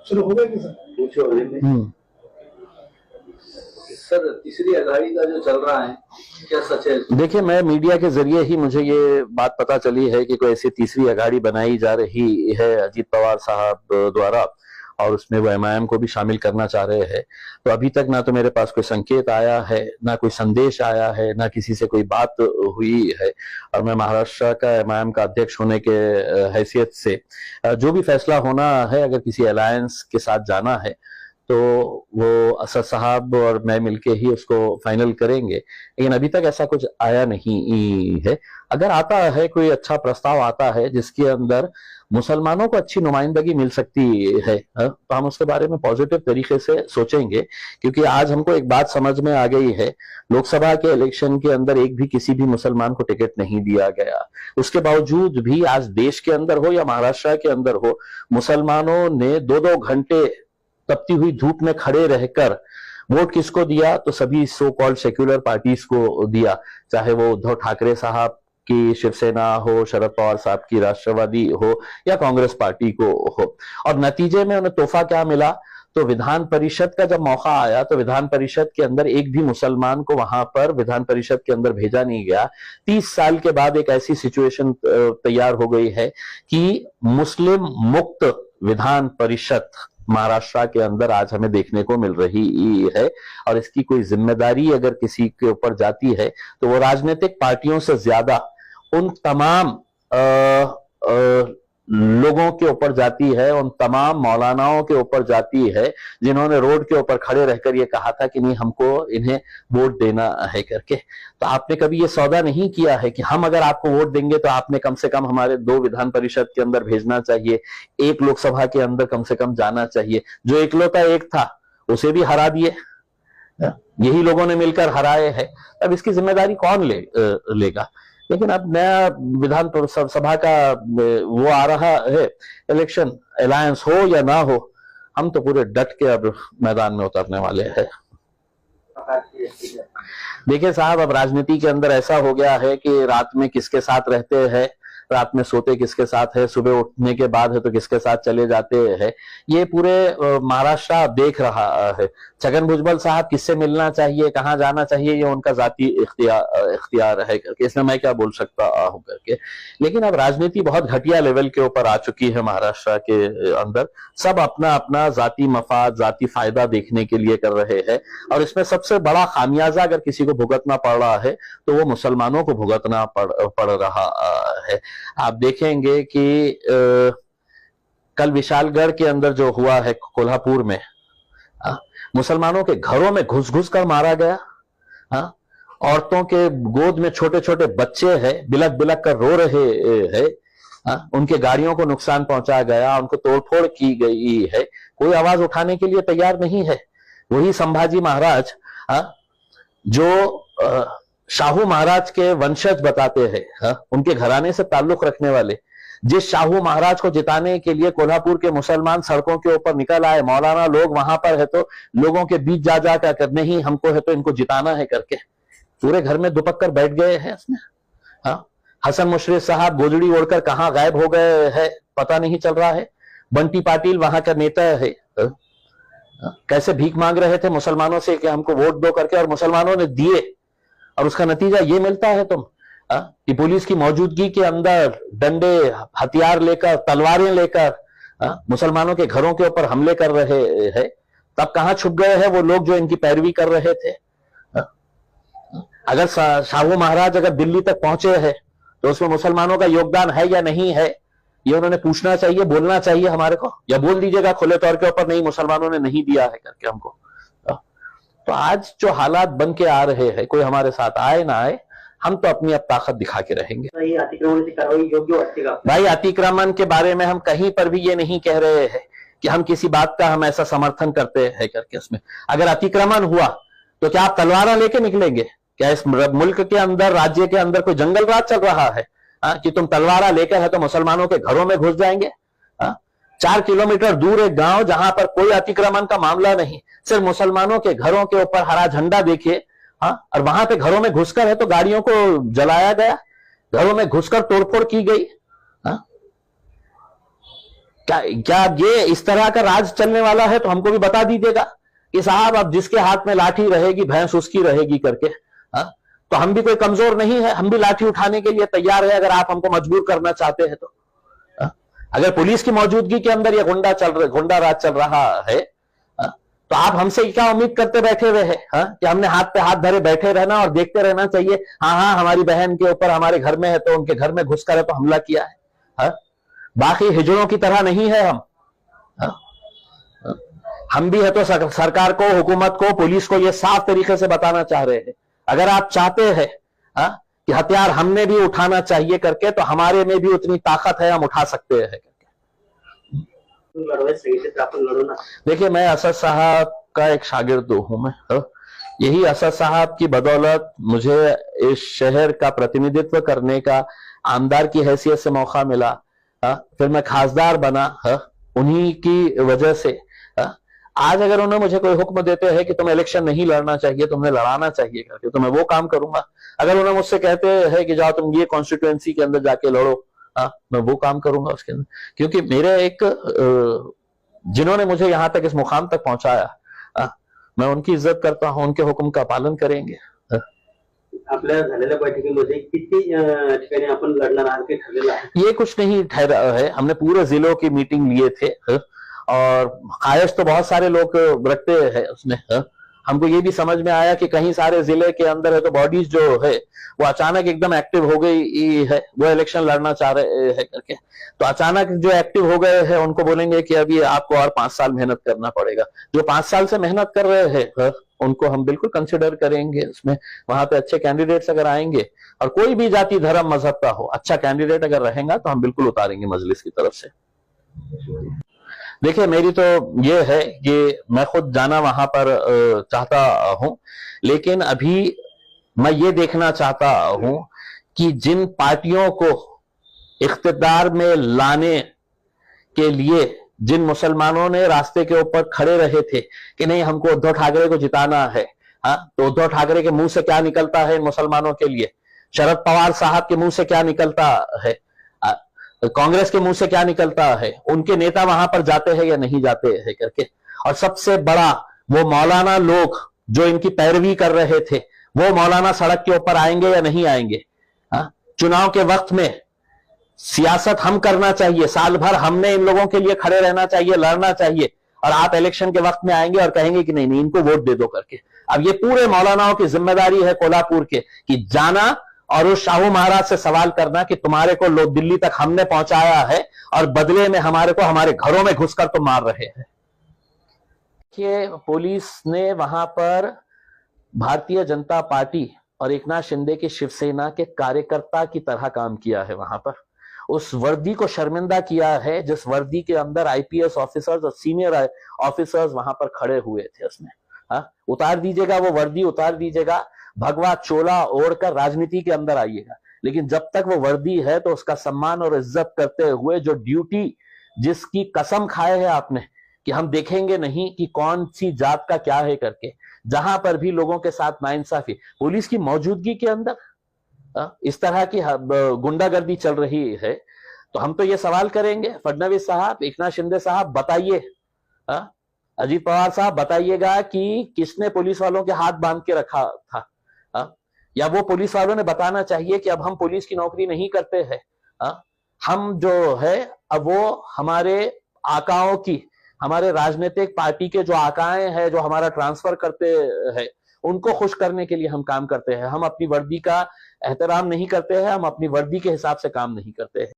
शुरू हो गए कि सर? सर तीसरी अघाड़ी का जो चल रहा है क्या सच है? देखिए, मैं मीडिया के जरिए ही मुझे ये बात पता चली है कि कोई ऐसी तीसरी अघाड़ी बनाई जा रही है अजीत पवार साहब द्वारा, और उसमें वो एमआईएम को भी शामिल करना चाह रहे हैं। तो अभी तक ना तो मेरे पास कोई संकेत आया है, ना कोई संदेश आया है, ना किसी से कोई बात हुई है। और मैं महाराष्ट्र का एमआईएम का अध्यक्ष होने के हैसियत से जो भी फैसला होना है, अगर किसी अलायंस के साथ जाना है तो वो असद साहब और मैं मिलके ही उसको फाइनल करेंगे। लेकिन अभी तक ऐसा कुछ आया नहीं है। अगर आता है कोई अच्छा प्रस्ताव आता है जिसके अंदर मुसलमानों को अच्छी नुमाइंदगी मिल सकती है, तो हम उसके बारे में पॉजिटिव तरीके से सोचेंगे। क्योंकि आज हमको एक बात समझ में आ गई है, लोकसभा के इलेक्शन के अंदर एक भी किसी भी मुसलमान को टिकट नहीं दिया गया। उसके बावजूद भी आज देश के अंदर हो या महाराष्ट्र के अंदर हो, मुसलमानों ने 2-2 घंटे तपती हुई धूप में खड़े रहकर वोट किसको दिया? तो सभी सो कॉल्ड सेक्युलर पार्टीज को दिया, चाहे वो उद्धव ठाकरे साहब की शिवसेना हो, शरद पवार साहब की राष्ट्रवादी हो, या कांग्रेस पार्टी को हो। और नतीजे में उन्हें तोहफा क्या मिला? तो विधान परिषद का जब मौका आया तो विधान परिषद के अंदर एक भी मुसलमान को वहां पर विधान परिषद के अंदर भेजा नहीं गया। 30 साल के बाद एक ऐसी सिचुएशन तैयार हो गई है कि मुस्लिम मुक्त विधान परिषद महाराष्ट्र के अंदर आज हमें देखने को मिल रही है। और इसकी कोई जिम्मेदारी अगर किसी के ऊपर जाती है तो वो राजनीतिक पार्टियों से ज्यादा उन तमाम लोगों के ऊपर जाती है, उन तमाम मौलानाओं के ऊपर जाती है जिन्होंने रोड के ऊपर खड़े रहकर ये कहा था कि नहीं, हमको इन्हें वोट देना है करके। तो आपने कभी ये सौदा नहीं किया है कि हम अगर आपको वोट देंगे तो आपने कम से कम हमारे 2 विधान परिषद के अंदर भेजना चाहिए, 1 लोकसभा के अंदर कम से कम जाना चाहिए। जो इकलौता एक था उसे भी हरा दिए, यही लोगों ने मिलकर हराए हैं। अब इसकी जिम्मेदारी कौन लेगा? लेकिन अब नया विधान सभा का वो आ रहा है इलेक्शन, अलायंस हो या ना हो, हम तो पूरे डट के अब मैदान में उतरने वाले हैं। देखिए साहब, अब राजनीति के अंदर ऐसा हो गया है कि रात में किसके साथ रहते हैं, रात में सोते किसके साथ है, सुबह उठने के बाद है तो किसके साथ चले जाते हैं, ये पूरे महाराष्ट्र देख रहा है। छगन भुजबल साहब किससे मिलना चाहिए, कहाँ जाना चाहिए, ये उनका जाती इख्तियार है करके, इसमें मैं क्या बोल सकता हूं करके। लेकिन अब राजनीति बहुत घटिया लेवल के ऊपर आ चुकी है महाराष्ट्र के अंदर। सब अपना अपना जाती मफाद, जाती फायदा देखने के लिए कर रहे हैं। और इसमें सबसे बड़ा खामियाजा अगर किसी को भुगतना पड़ रहा है तो वो मुसलमानों को भुगतना पड़ रहा है। आप देखेंगे कि कल विशालगढ़ के अंदर जो हुआ है कोल्हापुर में, मुसलमानों के घरों में घुस घुस कर मारा गया। औरतों के गोद में छोटे छोटे बच्चे हैं, बिलक बिलक कर रो रहे हैं। उनके गाड़ियों को नुकसान पहुंचा गया, उनको तोड़फोड़ की गई है। कोई आवाज उठाने के लिए तैयार नहीं है। वही संभाजी महाराज जो शाहू महाराज के वंशज बताते हैं, उनके घराने से ताल्लुक रखने वाले, जिस शाहू महाराज को जिताने के लिए कोल्हापुर के मुसलमान सड़कों के ऊपर निकल आए, मौलाना लोग वहां पर है तो लोगों के बीच जा जा कर नहीं हमको है तो इनको जिताना है करके पूरे घर में दुपक कर बैठ गए हैं इसमें। हसन मुशर्रफ साहब गोजड़ी ओढ़कर कहां गायब हो गए हैं पता नहीं चल रहा है। बंटी पाटिल वहां का नेता है, कैसे भीख मांग रहे थे मुसलमानों से कि हमको वोट दो करके, और मुसलमानों ने दिए। और उसका नतीजा ये मिलता है कि पुलिस की मौजूदगी के अंदर डंडे, हथियार लेकर, तलवारें लेकर मुसलमानों के घरों के ऊपर हमले कर रहे हैं। तब कहां छुप गए हैं वो लोग जो इनकी पैरवी कर रहे थे? अगर शाहू महाराज अगर दिल्ली तक पहुंचे हैं तो उसमें मुसलमानों का योगदान है या नहीं है, ये उन्होंने पूछना चाहिए, बोलना चाहिए हमारे को। या बोल दीजिएगा खुले तौर के ऊपर, नहीं मुसलमानों ने नहीं दिया है करके हमको। तो आज जो हालात बन के आ रहे हैं, कोई हमारे साथ आए ना आए, हम तो अपनी अब ताकत दिखा के रहेंगे। भाई, अतिक्रमण के बारे में हम कहीं पर भी ये नहीं कह रहे हैं कि हम किसी बात का हम ऐसा समर्थन करते हैं करके। उसमें अगर अतिक्रमण हुआ तो क्या आप तलवार लेके निकलेंगे? क्या इस मुल्क के अंदर, राज्य के अंदर कोई जंगल राज चल रहा है कि तुम तलवारा लेकर है तो मुसलमानों के घरों में घुस जाएंगे? 4 किलोमीटर दूर एक गांव जहां पर कोई अतिक्रमण का मामला नहीं, सिर्फ मुसलमानों के घरों के ऊपर हरा झंडा देखिए, और वहां पे घरों में घुसकर है तो गाड़ियों को जलाया गया, घरों में घुसकर तोड़फोड़ की गई। क्या ये इस तरह का राज चलने वाला है? तो हमको भी बता दीजिएगा कि साहब अब जिसके हाथ में लाठी रहेगी भैंस उसकी रहेगी करके। हाँ, तो हम भी कोई कमजोर नहीं है, हम भी लाठी उठाने के लिए तैयार है अगर आप हमको मजबूर करना चाहते हैं तो। अगर पुलिस की मौजूदगी के अंदर ये गुंडा राज चल रहा है, तो आप हमसे क्या उम्मीद करते बैठे हुए हैं? कि हमने हाथ पे हाथ धरे बैठे रहना और देखते रहना चाहिए? हाँ, हमारी बहन के ऊपर हमारे घर में है तो उनके घर में घुसकर है तो हमला किया है। बाकी हिजड़ों की तरह नहीं है हम। हम भी है तो सरकार को, हुकूमत को, पुलिस को ये साफ तरीके से बताना चाह रहे हैं, अगर आप चाहते हैं कि हथियार हमने भी उठाना चाहिए करके, तो हमारे में भी उतनी ताकत है, हम उठा सकते हैं करके। देखिए, मैं असद साहब का एक शागिर्द हूं। मैं यही असद साहब की बदौलत मुझे इस शहर का प्रतिनिधित्व करने का आमदार की हैसियत से मौका मिला। फिर मैं खासदार बना उन्हीं की वजह से। आज अगर उन्हें मुझे कोई हुक्म देते हैं कि तुम्हें इलेक्शन नहीं लड़ना चाहिए, तुम्हें लड़ाना चाहिए करके, तो मैं वो काम करूंगा। अगर उन्हें मुझसे कहते हैं कि जाओ तुम ये कॉन्स्टिट्यूएंसी के अंदर जाके लड़ो, मैं वो काम करूंगा उसके अंदर। क्योंकि मेरे जिन्होंने मुझे यहां तक इस मुकाम तक पहुंचाया, मैं उनकी इज्जत करता हूं, उनके हुक्म का पालन करेंगे। आपल्या झालेल्या बैठकीमध्ये किती ठिकाणी आपण लढणार आहात ते ठरलेलं आहे? ये कुछ नहीं ठहरा है, हमने पूरे जिलों की मीटिंग लिए थे और ख्वाहिश तो बहुत सारे लोग रखते हैं उसमें। हमको ये भी समझ में आया कि कहीं सारे जिले के अंदर है तो बॉडीज जो है वो अचानक एकदम एक्टिव हो गई है, वो इलेक्शन लड़ना चाह रहे हैं करके। तो अचानक जो एक्टिव हो गए हैं उनको बोलेंगे कि अभी आपको और 5 साल मेहनत करना पड़ेगा। जो 5 साल से मेहनत कर रहे हैं उनको हम बिल्कुल कंसिडर करेंगे उसमें। वहां पे अच्छे कैंडिडेट्स अगर आएंगे और कोई भी जाति धर्म मजहब का हो, अच्छा कैंडिडेट अगर रहेगा तो हम बिल्कुल उतारेंगे मजलिस की तरफ से। देखिए, मेरी तो ये है कि मैं खुद जाना वहां पर चाहता हूं, लेकिन अभी मैं ये देखना चाहता हूं कि जिन पार्टियों को इख्तिदार में लाने के लिए जिन मुसलमानों ने रास्ते के ऊपर खड़े रहे थे कि नहीं हमको उद्धव ठाकरे को जिताना है, तो उद्धव ठाकरे के मुंह से क्या निकलता है इन मुसलमानों के लिए? शरद पवार साहब के मुंह से क्या निकलता है? कांग्रेस के मुंह से क्या निकलता है? उनके नेता वहां पर जाते हैं या नहीं जाते हैं करके। और सबसे बड़ा, वो मौलाना लोग जो इनकी पैरवी कर रहे थे, वो मौलाना सड़क के ऊपर आएंगे या नहीं आएंगे? चुनाव के वक्त में सियासत हम करना चाहिए, साल भर हमने इन लोगों के लिए खड़े रहना चाहिए, लड़ना चाहिए, और आप इलेक्शन के वक्त में आएंगे और कहेंगे कि नहीं नहीं इनको वोट दे दो करके। अब ये पूरे मौलानाओं की जिम्मेदारी है कोल्हापुर के कि जाना और उस शाहू महाराज से सवाल करना कि तुम्हारे को लोग दिल्ली तक हमने पहुंचाया है और बदले में हमारे को हमारे घरों में घुसकर तो मार रहे हैं। देखिए, पुलिस ने वहां पर भारतीय जनता पार्टी और एकनाथ शिंदे की शिवसेना के कार्यकर्ता की तरह काम किया है। वहां पर उस वर्दी को शर्मिंदा किया है जिस वर्दी के अंदर आईपीएस ऑफिसर्स और सीनियर ऑफिसर्स वहां पर खड़े हुए थे। उसमें उतार दीजिएगा, वो वर्दी उतार दीजिएगा, भगवा चोला ओढ़कर राजनीति के अंदर आइएगा, लेकिन जब तक वो वर्दी है तो उसका सम्मान और इज्जत करते हुए जो ड्यूटी जिसकी कसम खाए है आपने कि हम देखेंगे नहीं कि कौन सी जात का क्या है करके, जहां पर भी लोगों के साथ नाइंसाफी, पुलिस की मौजूदगी के अंदर इस तरह की गुंडागर्दी चल रही है, तो हम तो ये सवाल करेंगे फडणवीस साहब, एकनाथ शिंदे साहब, बताइए, अजीत पवार साहब बताइएगा कि किसने पुलिस वालों के हाथ बांध के रखा था? या वो पुलिस वालों ने बताना चाहिए कि अब हम पुलिस की नौकरी नहीं करते हैं, हम जो है अब वो हमारे आकाओं की, हमारे राजनीतिक पार्टी के जो आकाएं हैं जो हमारा ट्रांसफर करते हैं उनको खुश करने के लिए हम काम करते हैं। हम अपनी वर्दी का एहतराम नहीं करते हैं, हम अपनी वर्दी के हिसाब से काम नहीं करते हैं।